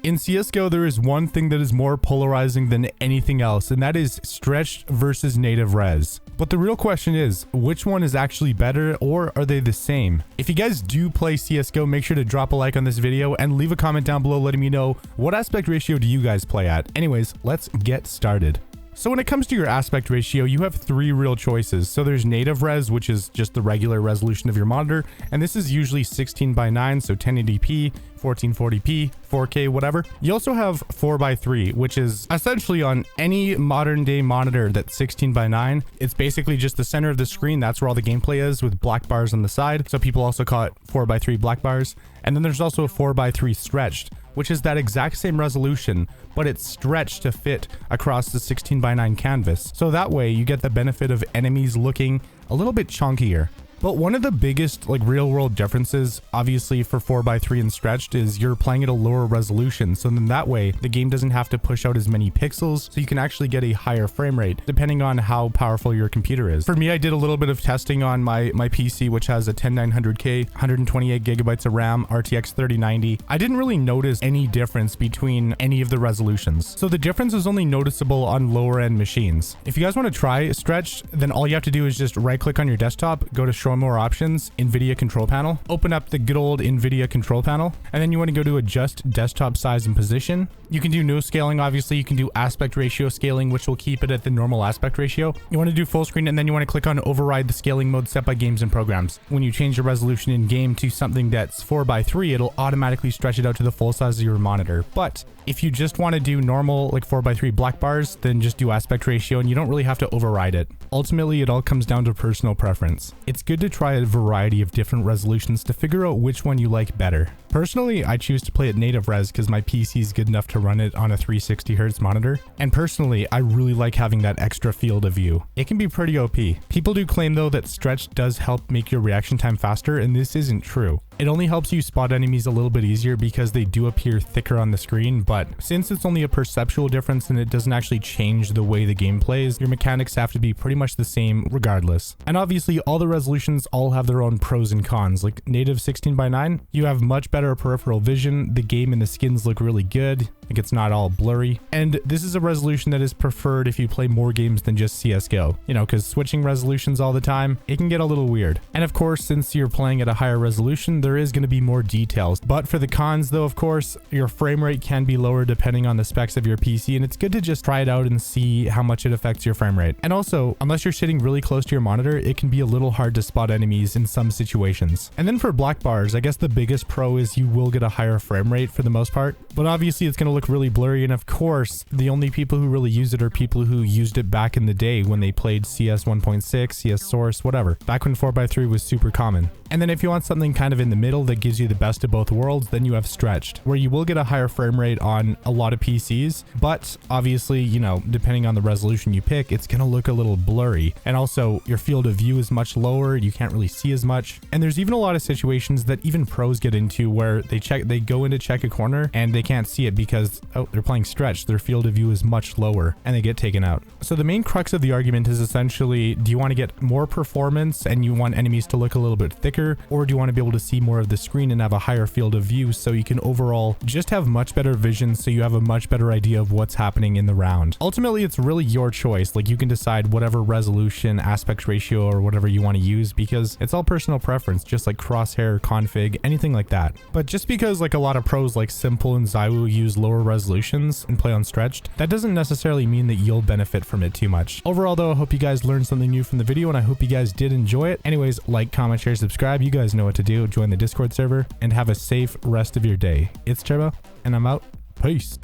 In CSGO, there is one thing that is more polarizing than anything else, and that is stretched versus native res. But the real question is, which one is actually better, or are they the same? If you guys do play CSGO, make sure to drop a like on this video and leave a comment down below letting me know what aspect ratio do you guys play at. Anyways, let's get started. So when it comes to your aspect ratio, you have three real choices. So there's native res, which is just the regular resolution of your monitor. And this is usually 16:9, so 1080p, 1440p, 4K, whatever. You also have 4:3, which is essentially on any modern day monitor that's 16:9. It's basically just the center of the screen. That's where all the gameplay is, with black bars on the side. So people also call it 4:3 black bars. And then there's also a 4:3 stretched, which is that exact same resolution, but it's stretched to fit across the 16:9 canvas. So that way you get the benefit of enemies looking a little bit chunkier. But one of the biggest real world differences, obviously for 4:3 and stretched, is you're playing at a lower resolution. So then that way the game doesn't have to push out as many pixels. So you can actually get a higher frame rate depending on how powerful your computer is. For me, I did a little bit of testing on my PC, which has a 10900K, 128 gigabytes of RAM, RTX 3090. I didn't really notice any difference between any of the resolutions. So the difference is only noticeable on lower end machines. If you guys want to try stretched, then all you have to do is just right click on your desktop, go to show more options, NVIDIA control panel, open up the good old NVIDIA control panel, and then you want to go to adjust desktop size and position. You can do no scaling, obviously. You can do aspect ratio scaling, which will keep it at the normal aspect ratio. You want to do full screen, and then you want to click on override the scaling mode set by games and programs. When you change the resolution in game to something that's 4:3, it'll automatically stretch it out to the full size of your monitor. But if you just want to do normal 4:3 black bars, then just do aspect ratio and you don't really have to override it. Ultimately, it all comes down to personal preference. It's good to try a variety of different resolutions to figure out which one you like better. Personally, I choose to play at native res because my PC is good enough to run it on a 360Hz monitor. And personally, I really like having that extra field of view. It can be pretty OP. People do claim though that stretch does help make your reaction time faster, and this isn't true. It only helps you spot enemies a little bit easier because they do appear thicker on the screen, but since it's only a perceptual difference and it doesn't actually change the way the game plays, your mechanics have to be pretty much the same regardless. And obviously all the resolutions all have their own pros and cons. Like native 16:9, you have much better peripheral vision, the game and the skins look really good, it's not all blurry. And this is a resolution that is preferred if you play more games than just CSGO, because switching resolutions all the time, it can get a little weird. And of course, since you're playing at a higher resolution, there is going to be more details. But for the cons though, of course, your frame rate can be lower depending on the specs of your PC, and it's good to just try it out and see how much it affects your frame rate. And also, unless you're sitting really close to your monitor, it can be a little hard to spot enemies in some situations. And then for black bars, I guess the biggest pro is you will get a higher frame rate for the most part, but obviously it's going to look really blurry. And of course, the only people who really use it are people who used it back in the day when they played CS 1.6, CS Source, whatever, back when 4:3 was super common. And then if you want something kind of in the middle that gives you the best of both worlds, then you have stretched, where you will get a higher frame rate on a lot of PCs, but obviously, depending on the resolution you pick, it's going to look a little blurry. And also your field of view is much lower. You can't really see as much. And there's even a lot of situations that even pros get into where they go in to check a corner and they can't see it because, they're playing stretched. Their field of view is much lower and they get taken out. So the main crux of the argument is essentially, do you want to get more performance and you want enemies to look a little bit thicker, or do you want to be able to see more of the screen and have a higher field of view so you can overall just have much better vision, so you have a much better idea of what's happening in the round? Ultimately, it's really your choice. You can decide whatever resolution, aspect ratio, or whatever you want to use because it's all personal preference, just like crosshair, config, anything like that. But just because a lot of pros like Simple and Zywu use lower resolutions and play on stretched, that doesn't necessarily mean that you'll benefit from it too much. Overall though, I hope you guys learned something new from the video and I hope you guys did enjoy it. Anyways, like, comment, share, subscribe. You guys know what to do. Join the Discord server and have a safe rest of your day. It's Turbo and I'm out. Peace.